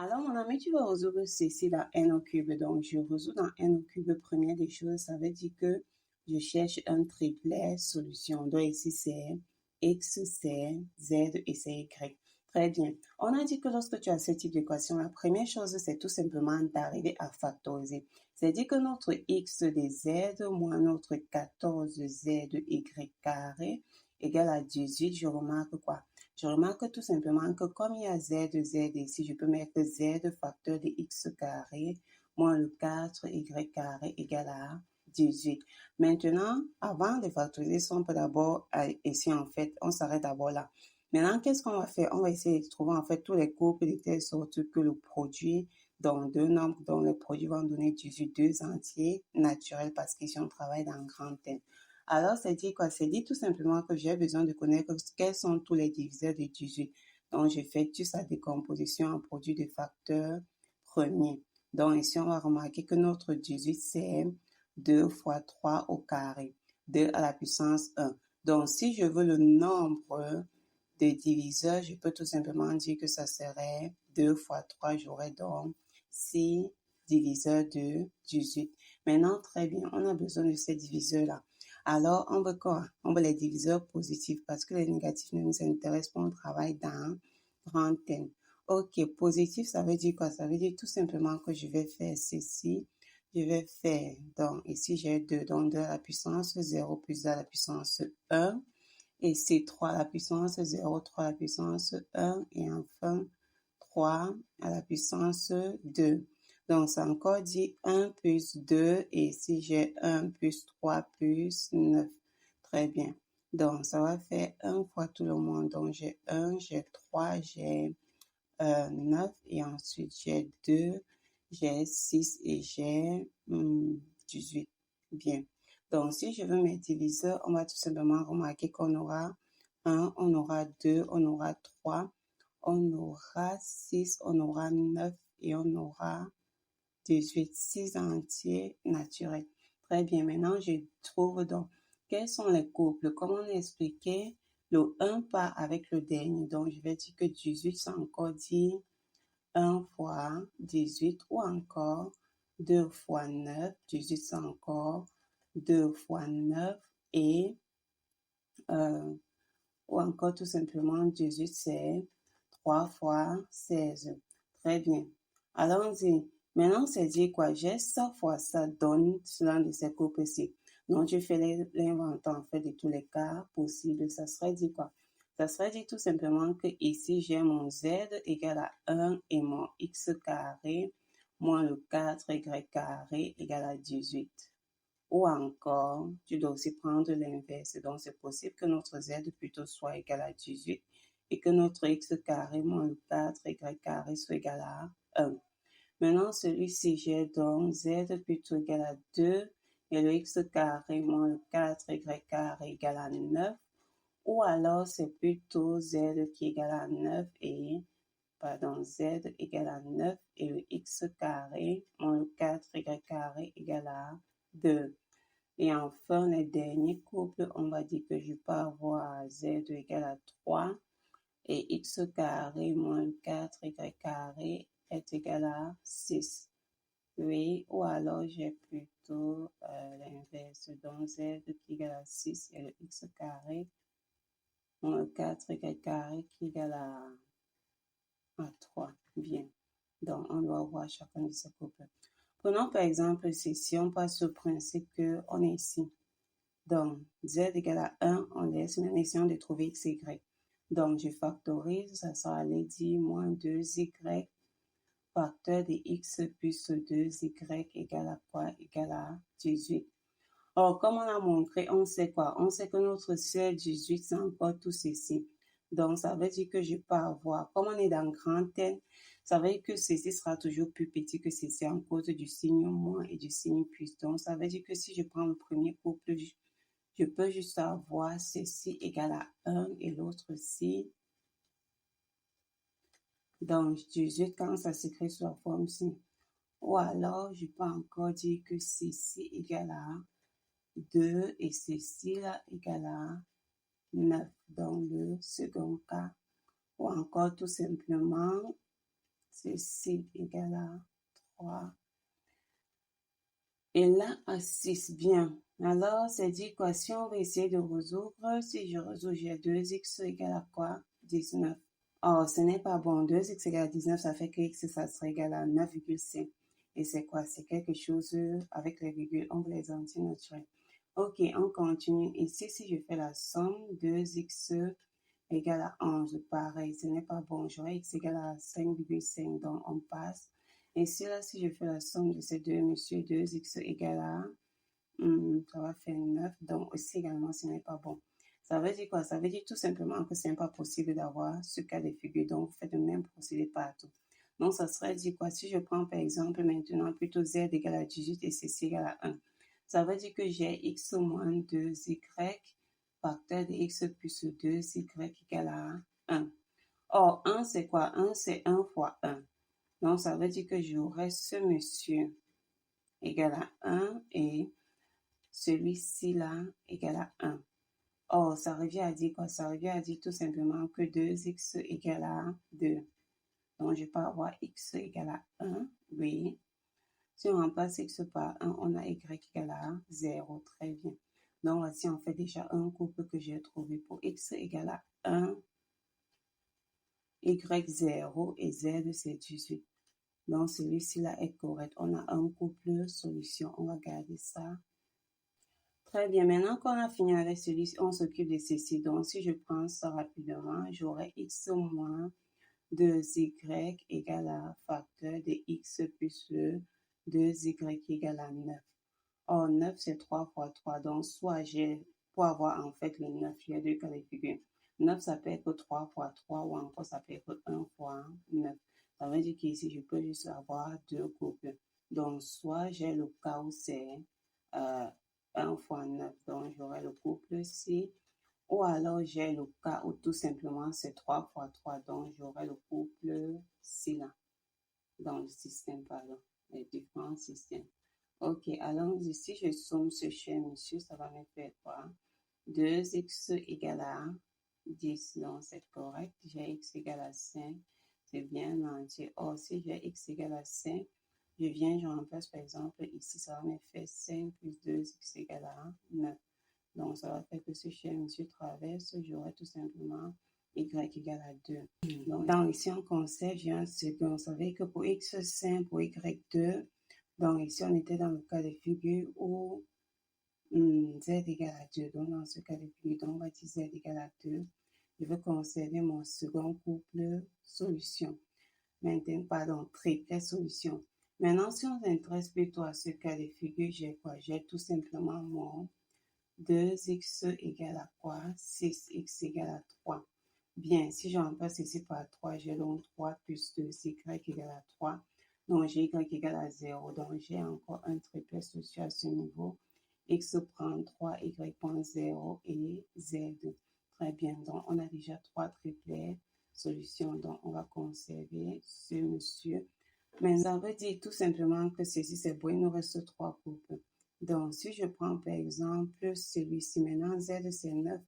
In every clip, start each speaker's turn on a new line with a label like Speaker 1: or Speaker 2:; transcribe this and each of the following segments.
Speaker 1: Alors, mon ami, tu vas résoudre ceci dans n au cube. Donc, je résous dans n au cube. Première des choses, ça veut dire que je cherche un triplet solution. Donc, ici, c'est x, c'est z et c'est y. Très bien. On a dit que lorsque tu as ce type d'équation, la première chose, c'est tout simplement d'arriver à factoriser. C'est-à-dire que notre x de z moins notre 14zy carré égale à 18. Je remarque quoi? Je remarque tout simplement que comme il y a z ici, je peux mettre z facteur de x carré moins le 4y carré égale à 18. Maintenant, avant de factoriser, on peut d'abord, ici en fait, on s'arrête d'abord là. Maintenant, qu'est-ce qu'on va faire? On va essayer de trouver en fait tous les couples de telle sorte que le produit dans deux nombres dont les produits vont donner 18, deux entiers naturels parce qu'ici on travaille dans grand N. Alors, c'est dit quoi? C'est dit tout simplement que j'ai besoin de connaître quels sont tous les diviseurs de 18. Donc, j'effectue sa décomposition en produit de facteurs premiers. Donc, ici, on va remarquer que notre 18, c'est 2 fois 3 au carré, 2 à la puissance 1. Donc, si je veux le nombre de diviseurs, je peux tout simplement dire que ça serait 2 fois 3, j'aurais donc 6 diviseurs de 18. Maintenant, très bien, on a besoin de ces diviseurs-là. Alors, on veut quoi? On veut les diviseurs positifs parce que les négatifs ne nous intéressent pas, on travaille dans grand N. Ok, positif, ça veut dire quoi? Ça veut dire tout simplement que je vais faire ceci. Je vais faire, donc ici j'ai 2, donc 2 à la puissance 0 plus 2 à la puissance 1. Et c'est 3 à la puissance 0, 3 à la puissance 1. Et enfin, 3 à la puissance 2. Donc, ça encore dit 1 plus 2 et ici j'ai 1 plus 3 plus 9. Très bien. Donc, ça va faire 1 fois tout le monde. Donc, j'ai 1, j'ai 3, j'ai 9 et ensuite j'ai 2, j'ai 6 et j'ai 18. Bien. Donc, si je veux mes diviseurs, on va tout simplement remarquer qu'on aura 1, on aura 2, on aura 3, on aura 6, on aura 9 et on aura 18, 6 entiers naturels. Très bien, maintenant je trouve donc quels sont les couples. Comme on a expliqué, le 1 part avec le dernier. Donc je vais dire que 18, c'est encore dit 1 fois 18 ou encore 2 fois 9. 18, c'est encore 2 fois 9 et ou encore tout simplement 18, c'est 3 fois 16. Très bien. Allons-y. Maintenant, c'est dire quoi? J'ai ça fois ça donne l'un de ces couples-ci. Donc, je fais l'inventaire en fait de tous les cas possibles. Ça serait dit quoi? Ça serait dit tout simplement que ici, j'ai mon z égale à 1 et mon x carré moins le 4y carré égale à 18. Ou encore, tu dois aussi prendre l'inverse. Donc, c'est possible que notre z plutôt soit égal à 18 et que notre x carré moins le 4y carré soit égal à 1. Maintenant, celui-ci, j'ai donc z plutôt égal à 2 et le x carré moins le 4y carré égal à 9. Ou alors, c'est plutôt z qui est égal à 9 et, z égale à 9 et le x carré moins le 4y carré égal à 2. Et enfin, les derniers couples, on va dire que je peux avoir z égale à 3 et x carré moins 4y carré est égal à 6. Oui, ou alors j'ai plutôt l'inverse, donc z qui est égal à 6 et le x carré moins 4y carré qui est égal à 3. Bien, donc on doit voir chacun de ces couples. Prenons par exemple si on passe au principe qu'on est ici. Donc, z égale à 1, on laisse maintenant essayons de trouver x, y. Donc, je factorise, ça sera aller dire moins 2y facteur de x plus 2y égale à quoi? Égale à 18. Or, comme on a montré, on sait quoi? On sait que notre C 18, c'est encore tout ceci. Donc, ça veut dire que je peux avoir, comme on est dans grand N, ça veut dire que ceci sera toujours plus petit que ceci en cause du signe moins et du signe plus. Donc, ça veut dire que si je prends le premier couple, je peux juste avoir ceci égal à 1 et l'autre ci. Donc, 18 quand ça s'écrit sous la forme ci. Ou alors, je peux encore dire que ceci égale à 2 et ceci là égale à 9 dans le second cas. Ou encore tout simplement ceci égale à 3. Et là, à 6, bien. Alors, c'est dit quoi? Si on va essayer de résoudre, si je résous, j'ai 2x égale à quoi? 19. Oh, ce n'est pas bon. 2x égale à 19, ça fait que x, ça serait égal à 9,5. Et c'est quoi? C'est quelque chose avec les virgules, on les antinaturels. Ok, on continue. Ici, si je fais la somme, 2x égale à 11, pareil, ce n'est pas bon. J'aurai x égale à 5,5, donc on passe. Et si là, si je fais la somme de ces deux, monsieur, 2x égale à, ça va faire 9, donc aussi également, ce n'est pas bon. Ça veut dire quoi? Ça veut dire tout simplement que ce n'est pas possible d'avoir ce cas de figure, donc vous faites le même procédé partout. Donc, ça serait dit quoi? Si je prends par exemple maintenant plutôt z égale à 18 et ceci égale à 1, ça veut dire que j'ai x moins 2y facteur de x plus 2y égale à 1. Or, 1 c'est quoi? 1 c'est 1 fois 1. Donc, ça veut dire que j'aurai ce monsieur égal à 1 et celui-ci là égal à 1. Or, ça revient à dire quoi? Ça revient à dire tout simplement que 2x égale à 2. Donc, je peux avoir x égale à 1, oui. Si on remplace x par 1, on a y égale à 0, très bien. Donc, voici en fait déjà un couple que j'ai trouvé pour x égale à 1, y 0 et z c'est 18. Donc, celui-ci là est correct. On a un couple solution. On va garder ça. Très bien. Maintenant qu'on a fini avec celui-ci, on s'occupe de ceci. Donc, si je prends ça rapidement, j'aurai x moins 2y égale à facteur de x plus 2y égale à 9. Or, 9, c'est 3 fois 3. Donc, soit j'ai, pour avoir en fait le 9, il y a deux cas de figure. 9, ça peut être 3 fois 3 ou encore ça peut être 1 fois 9. Ça veut dire qu'ici, je peux juste avoir deux couples. Donc, soit j'ai le cas où c'est 1 fois 9, donc j'aurai le couple ci. Ou alors j'ai le cas où tout simplement c'est 3 fois 3, donc j'aurai le couple ci là. Dans le système, pardon, les différents systèmes. Ok, alors ici, je somme ce cher monsieur, ça va me faire quoi? 2x égale à 10, donc c'est correct. J'ai x égale à 5, c'est bien entier. Or, si j'ai x égale à 5, je remplace par exemple ici, ça va me faire 5 plus 2x égale à 9. Donc, ça va faire que ce cher monsieur traverse, j'aurai tout simplement y égale à 2. Donc, ici, on conserve, j'ai un second. On savait que pour x5, pour y2, donc ici, on était dans le cas de figure où z égale à 2. Donc, dans ce cas de figure, donc, on va dire z égale à 2. Je veux conserver mon second couple solution. Maintenant, pardon, triplet solution. Maintenant, si on s'intéresse plutôt à ce cas de figure, j'ai quoi? J'ai tout simplement mon 2x égale à quoi? 6x égale à 3. Bien, si je remplace ici par 3, j'ai donc 3 plus 2y égale à 3. Donc, j'ai y égale à 0. Donc, j'ai encore un triplet social à ce niveau. X prend 3, y prend 0 et z. Très bien. Donc, on a déjà 3 triplets solutions. Donc, on va conserver ce monsieur. Mais ça veut dire tout simplement que ceci, c'est bon. Il nous reste 3 couples. Donc, si je prends par exemple celui-ci, maintenant z c'est 9.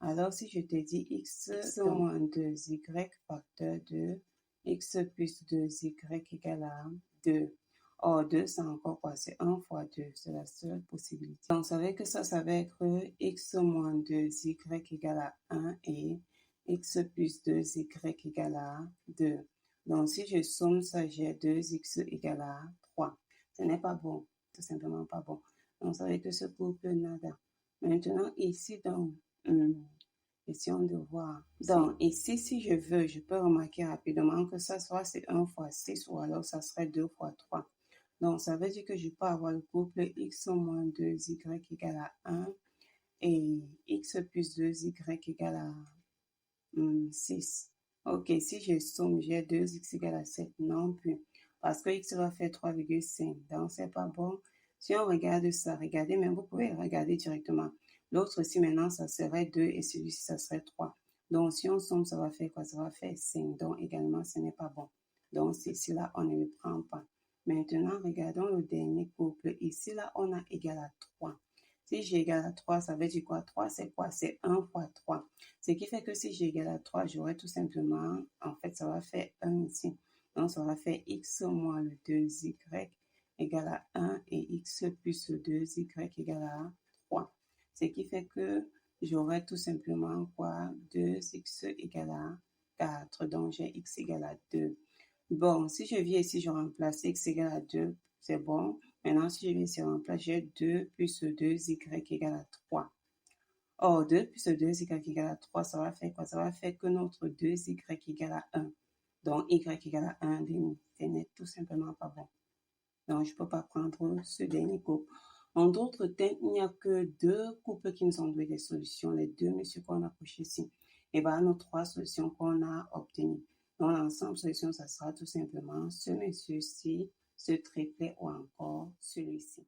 Speaker 1: Alors, si je te dis x moins 2y facteur de x plus 2y égale à 2. Or, 2, c'est encore quoi? C'est 1 fois 2. C'est la seule possibilité. Donc, ça veut que ça va être x moins 2y égale à 1 et x plus 2y égale à 2. Donc, si je somme ça, j'ai 2x égale à 3. Ce n'est pas bon. Tout simplement pas bon. Donc, ça veut que ce couple nada. Maintenant, ici, donc, question de voir. Donc, ici, si je veux, je peux remarquer rapidement que ça soit c'est 1 fois 6 ou alors ça serait 2 fois 3. Donc, ça veut dire que je peux avoir le couple x moins 2y égale à 1 et x plus 2y égale à 6. Ok, si je somme, j'ai 2x égale à 7 non plus. Parce que x va faire 3,5. Donc, c'est pas bon. Si on regarde ça, regardez, mais vous pouvez regarder directement. L'autre ici, maintenant, ça serait 2 et celui-ci, ça serait 3. Donc, si on somme, ça va faire quoi? Ça va faire 5. Donc, également, ce n'est pas bon. Donc, ici, là, on ne le prend pas. Maintenant, regardons le dernier couple. Ici, là, on a égal à 3. Si j'ai égal à 3, ça veut dire quoi? 3, c'est quoi? C'est 1 fois 3. Ce qui fait que si j'ai égal à 3, j'aurai tout simplement, en fait, ça va faire 1 ici. Donc, ça va faire x moins le 2y égale à 1 et x plus 2y égale à 3. Ce qui fait que j'aurai tout simplement quoi? 2x égale à 4. Donc, j'ai x égale à 2. Bon, si je viens ici, je remplace x égale à 2. C'est bon. Maintenant, si je viens ici, je remplace, j'ai 2 plus 2y égale à 3. Or, 2 plus 2y égale à 3, ça va faire quoi? Ça va faire que notre 2y égale à 1. Donc, y égale à 1,5. Ce n'est tout simplement pas bon. Donc, je ne peux pas prendre ce dernier couple. En d'autres termes, il n'y a que deux couples qui nous ont donné des solutions. Les deux messieurs qu'on a cochés ici. Et voilà nos trois solutions qu'on a obtenues. Donc, l'ensemble solution, ça sera tout simplement ce monsieur-ci, ce triplet ou encore celui-ci.